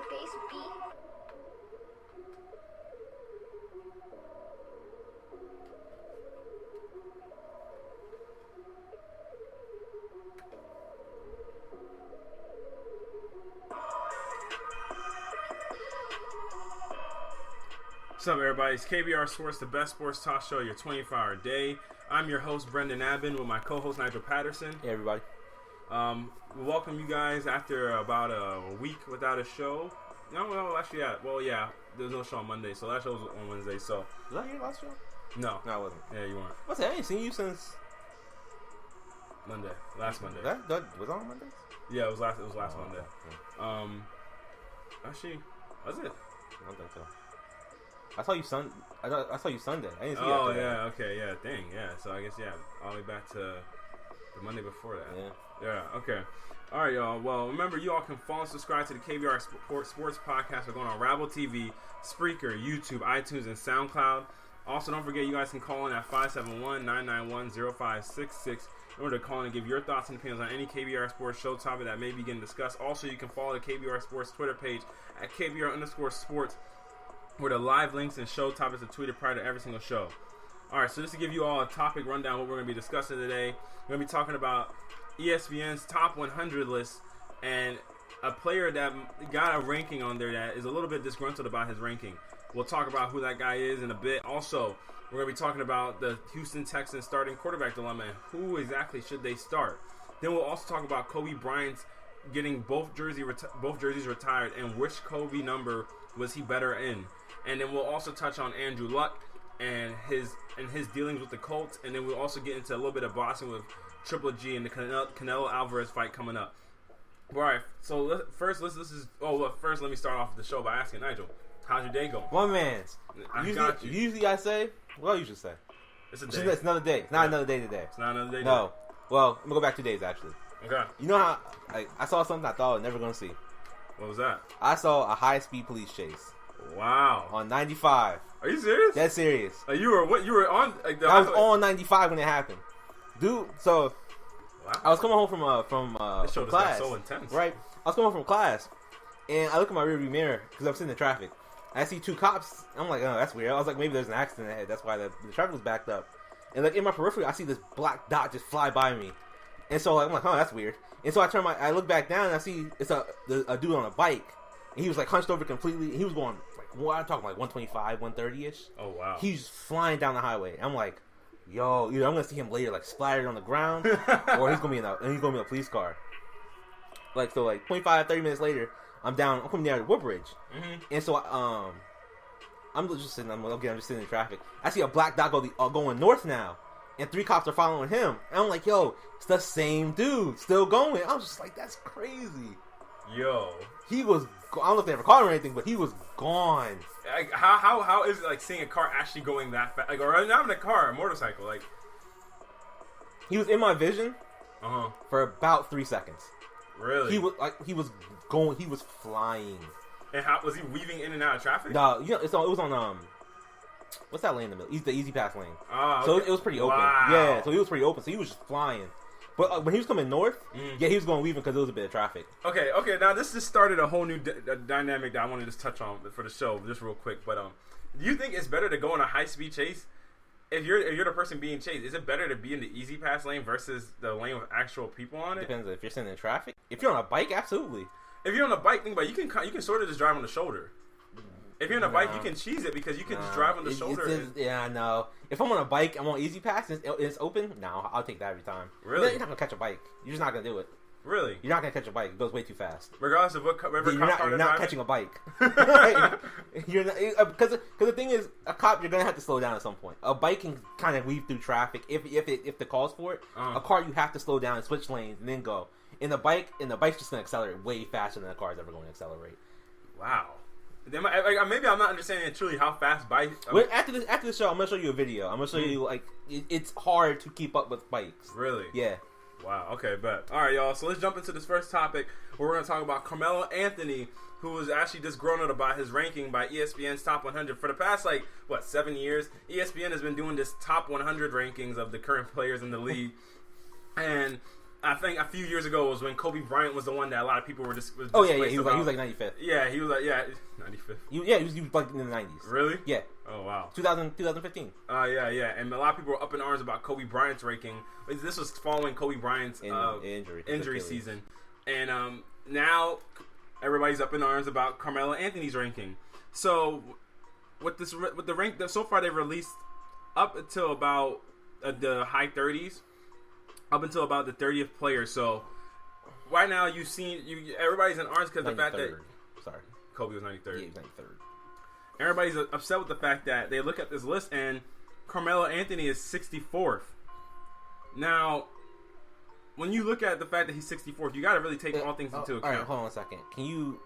face B. What's up, everybody? It's KBR Sports, the best sports talk show, your 24-hour day. I'm your host, Brendan Abbin, with my co-host, Nigel Patterson. Hey, everybody. We welcome you guys after about a week without a show. No, well, actually, yeah, there was no show on Monday, so last show was on Wednesday, so. Was that your last show? No. No, I wasn't. Yeah, you weren't. What's that? I ain't seen you since Monday. Last Monday. That was on Mondays? Yeah, it was last Monday. Okay. Actually, was it? I don't think so. I saw you Sunday. I saw you Sunday. I didn't see you Oh, after yeah, that. okay, yeah, dang, yeah. So I guess, yeah, all the way back to the Monday before that. Yeah. Yeah, okay. All right, y'all. Well, remember, you all can follow and subscribe to the KBR Sports Podcast. We're going on Rabble TV, Spreaker, YouTube, iTunes, and SoundCloud. Also, don't forget, you guys can call in at 571-991-0566 in order to call in and give your thoughts and opinions on any KBR Sports show topic that may be getting discussed. Also, you can follow the KBR Sports Twitter page at KBR_sports, where the live links and show topics are tweeted prior to every single show. All right, so just to give you all a topic rundown, what we're going to be discussing today, we're going to be talking about ESPN's top 100 list and a player that got a ranking on there that is a little bit disgruntled about his ranking. We'll talk about who that guy is in a bit. Also, we're going to be talking about the Houston Texans starting quarterback dilemma and who exactly should they start. Then we'll also talk about Kobe Bryant's getting both jerseys retired and which Kobe number was he better in. And then we'll also touch on Andrew Luck and his dealings with the Colts. And then we'll also get into a little bit of boxing with Triple G and the Canelo Alvarez fight coming up. All right, so first let me start off the show by asking Nigel, how's your day going? One man's. Usually I say, what I usually say? It's a day. It's another day. It's not another day today. It's not another day. No. Well, I'm going to go back 2 days, actually. Okay. You know how I saw something I thought I was never going to see. What was that? I saw a high-speed police chase. Wow. On 95. Are you serious? That's serious. You were on? I was on 95 when it happened. Dude, so wow. I was coming home from class. So intense. Right? I was coming home from class, and I look in my rearview mirror because I'm sitting in traffic. I see two cops. I'm like, oh, that's weird. I was like, maybe there's an accident ahead. That's why the traffic was backed up. And like in my periphery, I see this black dot just fly by me. And so I'm like, oh, that's weird. And so I look back down and I see it's a dude on a bike. And he was like hunched over completely. And he was going I'm talking like 125, 130-ish. Oh, wow. He's flying down the highway. I'm like, yo, either I'm going to see him later like splattered on the ground or he's going to be in a police car. Like, so like 25, 30 minutes later, I'm coming down to Woodbridge. Mm-hmm. And so I'm just sitting in traffic. I see a black dot going north now. And 3 cops are following him. And I'm like, yo, it's the same dude still going. I was just like, that's crazy. Yo. He was, I don't know if they ever caught him or anything, but he was gone. Like, how is it like seeing a car actually going that fast? Like, or not even a car, a motorcycle. Like, he was in my vision for about 3 seconds. Really? He was flying. And how was he weaving in and out of traffic? No, it was on what's that lane in the middle? The easy pass lane. Oh, okay. So it was pretty open. Wow. Yeah, so he was pretty open. So he was just flying. But when he was coming north, he was going weaving because there was a bit of traffic. Okay. Now this just started a whole new dynamic that I want to just touch on for the show, just real quick. But do you think it's better to go on a high speed chase? If you're the person being chased, is it better to be in the easy pass lane versus the lane with actual people on it? Depends if you're sitting in traffic. If you're on a bike, absolutely. If you're on a bike, think about it, you can sort of just drive on the shoulder. If you're on a bike, you can cheese it because you can just drive on the shoulder. Yeah, I know. If I'm on a bike, I'm on easy pass, and it's open, no, I'll take that every time. Really? You're not going to catch a bike. You're just not going to do it. Really? You're not going to catch a bike. It goes way too fast. Regardless of whatever you're not catching a bike. You're not, because the thing is, a cop, you're going to have to slow down at some point. A bike can kind of weave through traffic if the calls for it. A car, you have to slow down and switch lanes and then go. In the bike's just going to accelerate way faster than a car's ever going to accelerate. Wow. Maybe I'm not understanding truly how fast bikes. After the show, I'm gonna show you a video. I'm gonna show you it's hard to keep up with bikes. Really? Yeah. Wow. Okay, bet. All right, y'all. So let's jump into this first topic where we're gonna talk about Carmelo Anthony, who was actually disgruntled about his ranking by ESPN's top 100 for the past 7 years. ESPN has been doing this top 100 rankings of the current players in the league, and I think a few years ago was when Kobe Bryant was the one that a lot of people were just. He was like 95th. Yeah, he was like 95th. He was like in the 90s. Really? Yeah. Oh wow. 2015. Yeah, and a lot of people were up in arms about Kobe Bryant's ranking. This was following Kobe Bryant's injury season, and now everybody's up in arms about Carmelo Anthony's ranking. So with the rank that so far they've released up until about the high 30s. Up until about the 30th player. So right now you've seen everybody's in arms because the fact that Kobe was 93rd. Yeah, he was 93rd. Everybody's upset with the fact that they look at this list and Carmelo Anthony is 64th. Now, when you look at the fact that he's 64th, you got to really take all things into account. All right, hold on a second. Can you?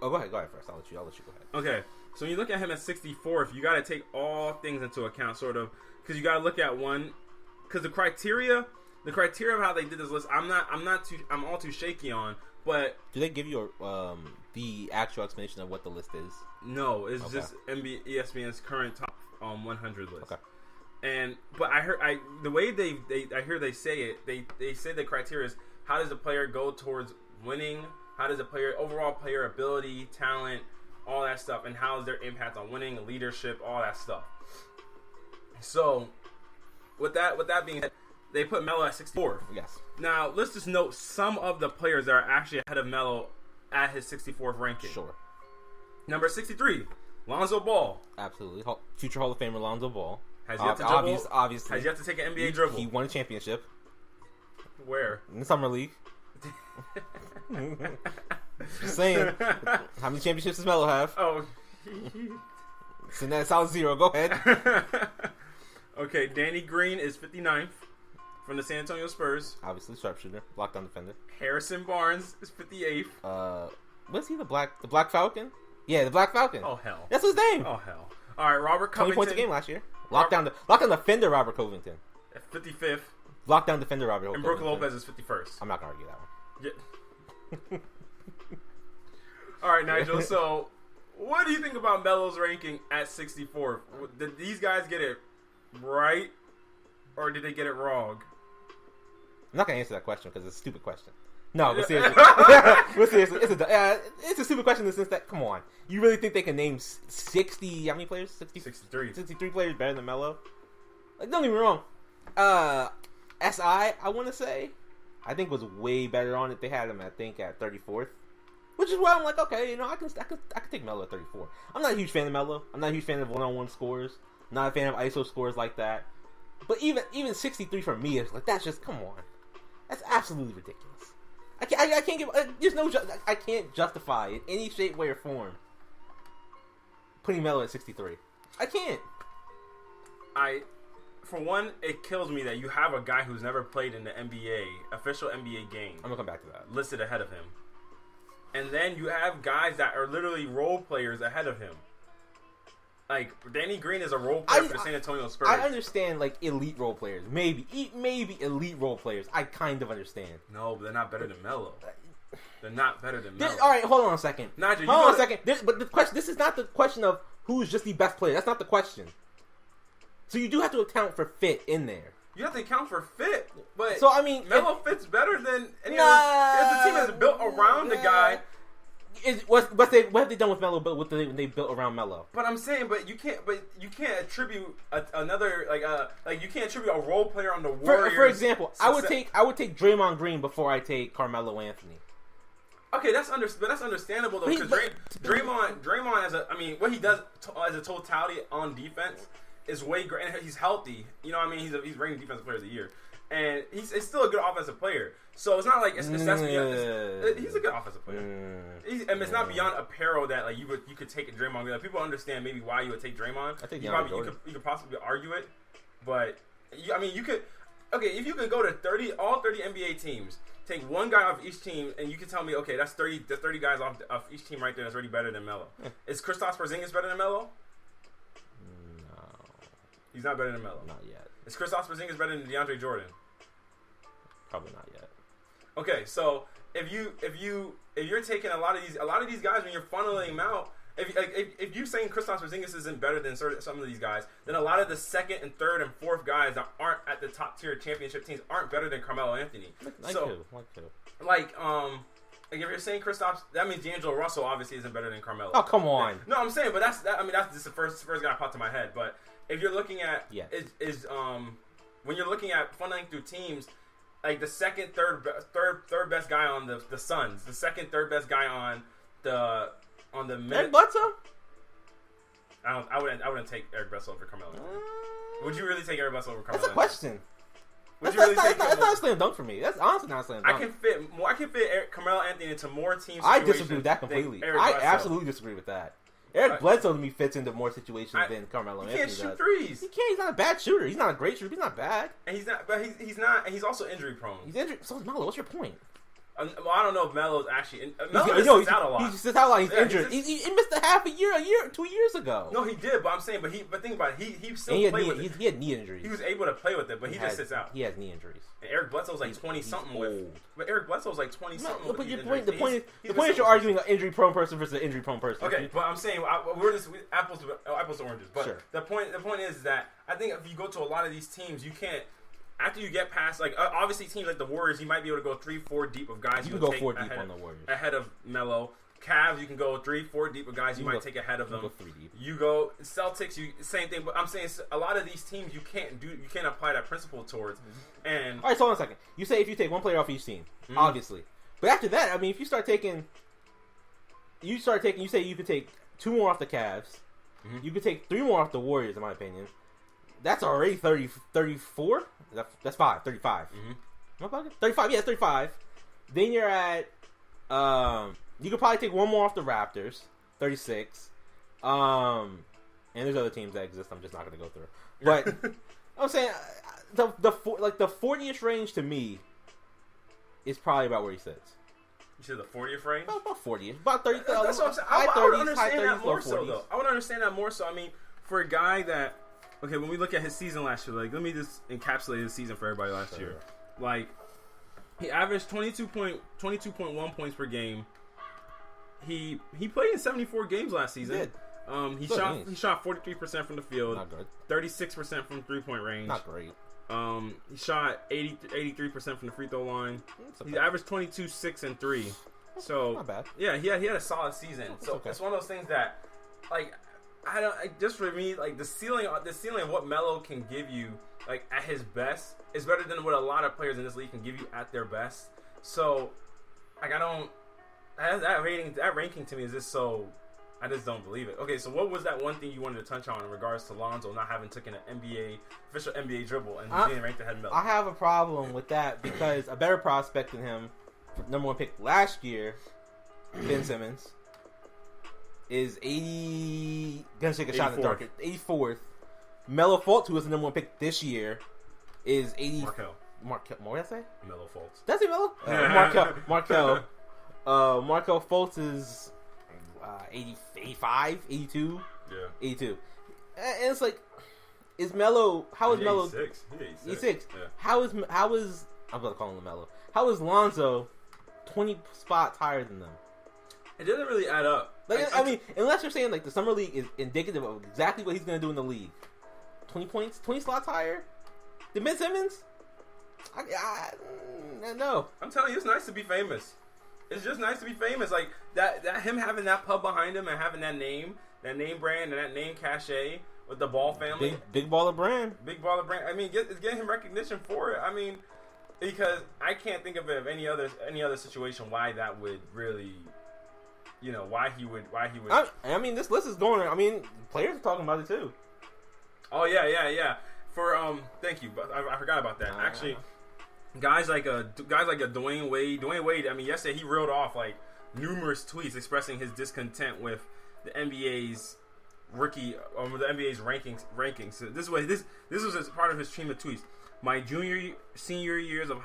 Oh, go ahead first. I'll let you go ahead. Okay, so when you look at him at 64th, you got to take all things into account, sort of, because you got to look at one, because the criteria of how they did this list, I'm all too shaky on. But do they give you the actual explanation of what the list is? No, it's just ESPN's current top 100 list. Okay. But I heard the way they say it, they say the criteria is how does the player go towards winning? How does the player overall player ability, talent, all that stuff, and how is their impact on winning, leadership, all that stuff. So with that being said, they put Melo at 64th. Yes. Now, let's just note some of the players that are actually ahead of Melo at his 64th ranking. Sure. Number 63, Lonzo Ball. Absolutely. Future Hall of Famer Lonzo Ball. Has yet to dribble. Obviously. Has yet to take an NBA dribble. He won a championship. Where? In the Summer League. Just saying. How many championships does Melo have? Oh. So that's solid 0. Go ahead. Okay, Danny Green is 59th. From the San Antonio Spurs. Obviously, sharpshooter, lockdown defender. Harrison Barnes is 58th. Was he the Black Falcon? Yeah, the Black Falcon. Oh hell, that's his name. Oh hell. All right, Robert Covington. 20 points a game last year. Lockdown defender Robert Covington. At 55th. Lockdown defender Robert. And Brook Lopez is 51st. I'm not gonna argue that one. Yeah. All right, Nigel. So, what do you think about Melo's ranking at 64th? Did these guys get it right, or did they get it wrong? I'm not gonna answer that question because it's a stupid question. No, but seriously, it's a stupid question in the sense that, come on, you really think they can name 60? How many players? 63 players better than Melo? Like, don't get me wrong. SI, I want to say, I think was way better on it. They had him, I think, at 34th, which is why I'm like, okay, I can take Melo at 34. I'm not a huge fan of Melo. I'm not a huge fan of one-on-one scores. I'm not a fan of ISO scores like that. But even 63 for me is like, that's just, come on. That's absolutely ridiculous. I can't give. There's no. I can't justify in any shape, way, or form putting Melo at 63. I can't. For one, it kills me that you have a guy who's never played in the NBA, official NBA game. I'm gonna come back to that. Listed ahead of him, and then you have guys that are literally role players ahead of him. Like, Danny Green is a role player for San Antonio Spurs. I understand, like, elite role players. Maybe elite role players. I kind of understand. No, but they're not better than Melo. They're not better than Melo. All right, hold on a second. Nigel, hold on a second. But the question, this is not the question of who's just the best player. That's not the question. So you do have to account for fit in there. You have to account for fit. But so, I mean, Melo fits better than any other. The team is built around the guy. What have they done with Melo? What they built around Melo? But I'm saying, you can't attribute another you can't attribute a role player on the Warriors. For example, I would take Draymond Green before I take Carmelo Anthony. Okay, that's understandable though, because Draymond what he does as a totality on defense is way great. And he's healthy. You know what I mean? He's ranked defensive player of the year. And he's still a good offensive player. So it's not like he's a good offensive player. And it's not beyond apparel that like you could take Draymond. Like, people understand maybe why you would take Draymond. I think you could possibly argue it, but you could. Okay, if you could go to all 30 NBA teams, take one guy off each team, and you can tell me, okay, that's 30 guys off each team right there. That's already better than Melo. Is Kristaps Porzingis better than Melo? No, he's not better than Melo. Not yet. Is Kristaps Porzingis better than DeAndre Jordan? Probably not yet. Okay, so if you're taking a lot of these guys when you're funneling them out, if you're saying Kristaps Porzingis isn't better than some of these guys, then a lot of the second and third and fourth guys that aren't at the top tier championship teams aren't better than Carmelo Anthony. Like if you're saying Kristaps, that means D'Angelo Russell obviously isn't better than Carmelo. Oh, come on. No, I'm saying, but that's just the first guy that popped to my head. But if you're looking at when you're looking at funneling through teams, like the second, third best guy on the Suns, the second, third best guy on the Eric Bledsoe? I wouldn't take Eric Bledsoe over Carmelo. Would you really take Eric Bledsoe over Carmelo? That's a question. That's not a slam dunk for me. That's honestly not a slam dunk. I can fit Carmelo Anthony into more teams. I disagree with that completely. I absolutely disagree with that. Eric Bledsoe to me fits into more situations than Carmelo Anthony does. He can't shoot threes. He can't. He's not a bad shooter. He's not a great shooter. He's not bad. And he's not. But he's not. And he's also injury prone. He's injured. So is Melo. What's your point? Well, I don't know if Melo's actually. Melo sits out a lot. He sits out a lot. He's injured. He missed a half a year, 2 years ago. No, he did. But I'm saying, but think about it. He still played with it. He had knee injuries. He was able to play with it, but he just sits out. He has knee injuries. And Eric Bledsoe's like 20-something but Eric Bledsoe's like 20-something. But the point is you're arguing an injury prone person versus an injury prone person. Okay, but I'm saying we're just apples to oranges. But sure. The point is that I think if you go to a lot of these teams, you can't. After you get past, like, obviously teams like the Warriors, you might be able to go 3-4 deep of guys you can go 4 deep on the Warriors. Ahead of Melo. Cavs, you can go 3-4 deep of guys you might take ahead of them. You go 3 deep. You go Celtics, same thing. But I'm saying a lot of these teams you can't apply that principle towards. Mm-hmm. And all right, so hold on a second. You say if you take one player off each team, obviously. But after that, I mean, if you start taking, you say you could take 2 more off the Cavs. Mm-hmm. You could take 3 more off the Warriors, in my opinion. That's already 34? That's 5. 35. Mm-hmm. Am I bugging? 35. Yeah, 35. Then you're at... you could probably take 1 more off the Raptors. 36. And there's other teams that exist I'm just not going to go through. But I'm saying the 40th range to me is probably about where he sits. You said the 40th range? About 40th. About 30. That's what I'm saying. I would understand that more so, though. I would understand that more so. I mean, for a guy that... Okay, when we look at his season last year, like, let me just encapsulate his season for everybody last year. Like, he averaged 22.1 points per game. He played in 74 games last season. He shot 43% from the field. Not good. 36% from 3-point range. Not great. He shot 83% from the free throw line. He averaged 22, 6, and 3. So not bad. Yeah, he had a solid season. So it's one of those things that, like, just for me, like, the ceiling of what Melo can give you, like, at his best is better than what a lot of players in this league can give you at their best. So, like, that ranking to me is just so, I just don't believe it. Okay, so what was that one thing you wanted to touch on in regards to Lonzo not having taken an official NBA dribble and being ranked ahead of Melo? I have a problem with that because a better prospect than him, number 1 pick last year, Ben Simmons, is 80. Gonna take a shot in the dark. 84th. Melo Fultz, who was the number 1 pick this year, is 80. Markel. What did I say? Melo Fultz. Did I say Melo? Markel Fultz is 85, 82. Yeah. 82. And it's like, is Melo? How is Melo? 86. 86. Yeah. How is? I'm gonna call him Melo. How is Lonzo 20 spots higher than them? It doesn't really add up. Like, I mean, unless you're saying like the summer league is indicative of exactly what he's going to do in the league. 20 points, 20 slots higher than Ben Simmons. No. I'm telling you, it's nice to be famous. It's just nice to be famous. Like that him having that pub behind him and having that name brand and that name cachet with the Ball family. Big baller brand. Big baller brand. I mean, it's getting him recognition for it. I mean, because I can't think of any other situation why that would really. You know, why he would. I mean, this list is going. I mean, players are talking about it too. Oh yeah. For thank you, but I forgot about that. Actually, guys like a Dwayne Wade. Dwayne Wade. I mean, yesterday he reeled off like numerous tweets expressing his discontent with the NBA's rookie or the NBA's rankings. So this was as part of his stream of tweets. My senior years of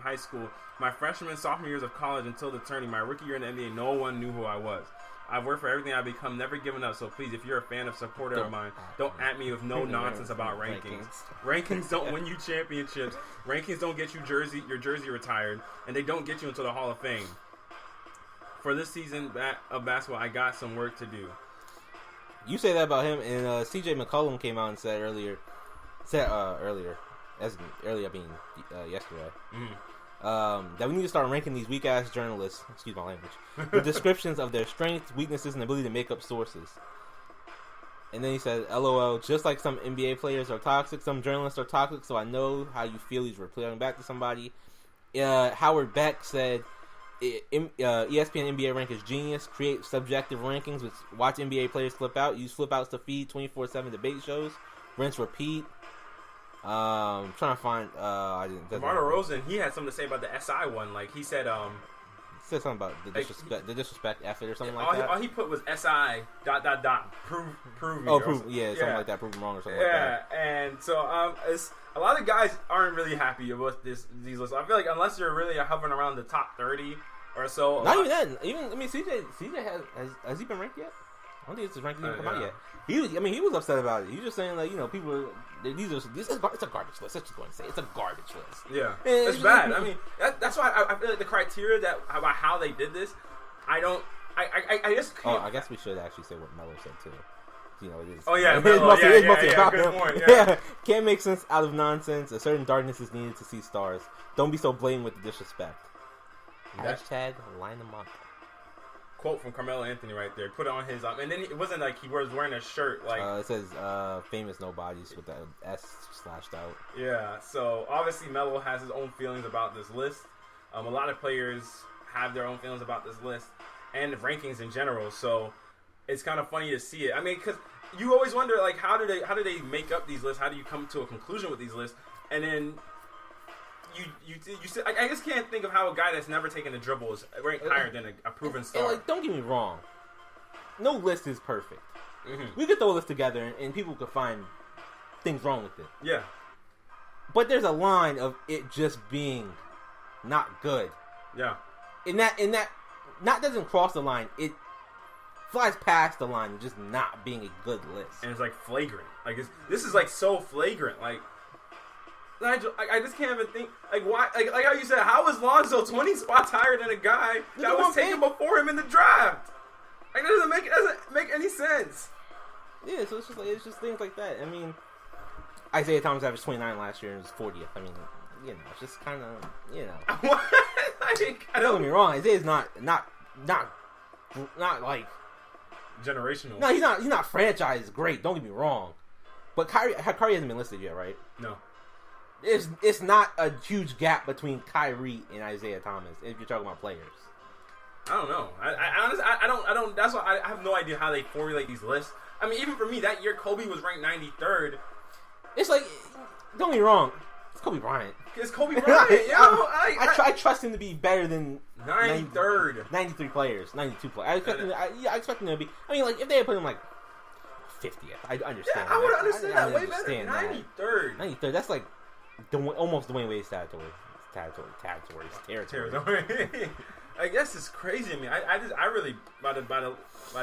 high school, my freshman and sophomore years of college until the turning, my rookie year in the NBA, no one knew who I was. I've worked for everything I've become, never given up. So please, if you're a fan of supporter of mine, don't at me with no nonsense about rankings. Rankings don't win you championships. Rankings don't get you your jersey retired, and they don't get you into the Hall of Fame. for this season of basketball, I got some work to do. You say that about him, and CJ McCollum came out and said earlier, yesterday, that we need to start ranking these weak ass journalists. Excuse my language. With descriptions of their strengths, weaknesses, and ability to make up sources. And then he said, "LOL. Just like some NBA players are toxic, some journalists are toxic. So I know how you feel." He's replying back to somebody. Howard Beck said, ESPN NBA rank is genius. Create subjective rankings, which watch NBA players flip out. Use flip outs to feed 24/7 debate shows. Rinse, repeat. Trying to find. Marta Rosen, he had something to say about the SI one. Like he said, said something about the disrespect effort or something like that. All he put was SI ... prove me. Oh, prove, yeah, something like that. Prove him wrong or something like that. Yeah, and so it's a lot of guys aren't really happy about these lists. I feel like unless you're really hovering around the top 30 or so. Not even that. CJ has he been ranked yet? I don't think his ranking even come out yet. He was upset about it. He was just saying, like, people, it's a garbage list. Let's just go and say it's a garbage list. Yeah, it's bad. I mean, that's why I feel like the criteria about how they did this, I just can't. Oh, I guess we should actually say what Melo said too. It is. Oh yeah, Melo. Good point. Yeah. Can't make sense out of nonsense. A certain darkness is needed to see stars. Don't be so blatant with the disrespect. Hashtag line them up. Quote from Carmelo Anthony right there. Put it on his and then it wasn't like he was wearing a shirt like it says famous nobodies with the S slashed out. Yeah, so obviously Melo has his own feelings about this list. A lot of players have their own feelings about this list and the rankings in general. So it's kind of funny to see it. I mean, because you always wonder like how do they make up these lists? How do you come to a conclusion with these lists? And then I just can't think of how a guy that's never taken a dribble is ranked higher than a proven star. And like, don't get me wrong, no list is perfect. Mm-hmm. We could throw a list together and people could find things wrong with it. Yeah, but there's a line of it just being not good. Yeah, and that not doesn't cross the line. It flies past the line of just not being a good list. And it's like flagrant. Like this is like so flagrant. Like. I just can't even think like why like how you said, how is Lonzo 20 spots higher than a guy that was taken before him in the draft? Like that doesn't make any sense. Yeah, so it's just things like that. I mean, Isaiah Thomas averaged 29 last year and was 40th. I mean, it's just kind of don't get me wrong, Isaiah's not like generational. No, he's not franchise great. Don't get me wrong, but Kyrie hasn't been listed yet, right? No. It's not a huge gap between Kyrie and Isaiah Thomas if you're talking about players. I don't know. I honestly I don't. That's why I have no idea how they formulate these lists. I mean, even for me, that year Kobe was ranked 93rd. It's like, don't get me wrong, it's Kobe Bryant. It's Kobe Bryant. I trust him to be better than 93rd, 93 players, 92 players. I expect him to be. I mean, like if they had put him like 50th, I understand. Yeah, I would understand that way better. 93rd. That's like. Almost Dwayne Wade's territory. I guess it's crazy to me. I really by the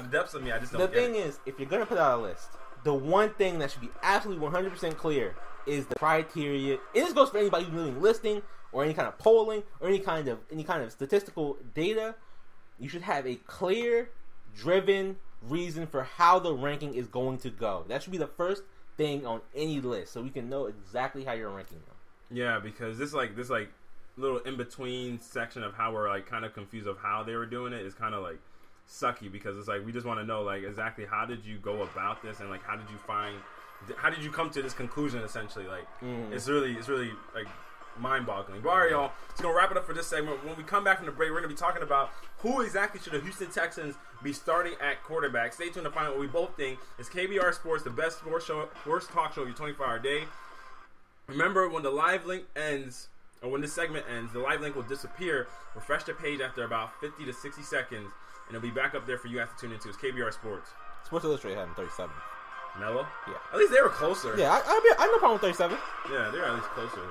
depths of me, I just don't. The thing is, if you're gonna put out a list, the one thing that should be absolutely 100% clear is the criteria. And this goes for anybody who's doing listing or any kind of polling or any kind of statistical data. You should have a clear, driven reason for how the ranking is going to go. That should be the first thing on any list, so we can know exactly how you're ranking them. Yeah, because this little in between section of how we're like kind of confused of how they were doing it is kind of like sucky, because it's like we just want to know like exactly how did you go about this and like how did you come to this conclusion essentially. Like it's really like mind-boggling. But all right, y'all, it's gonna wrap it up for this segment. When we come back from the break, we're gonna be talking about who exactly should the Houston Texans be starting at quarterback. Stay tuned to find out what we both think. It's KBR Sports, the best sports talk show of your 24-hour day. Remember, when the live link ends, or when this segment ends, the live link will disappear. Refresh the page after about 50 to 60 seconds, and it'll be back up there for you guys to tune into. It's KBR Sports. Sports Illustrated had him 37. Melo? Yeah. At least they were closer. Yeah, I have no problem with 37. Yeah, they're at least closer.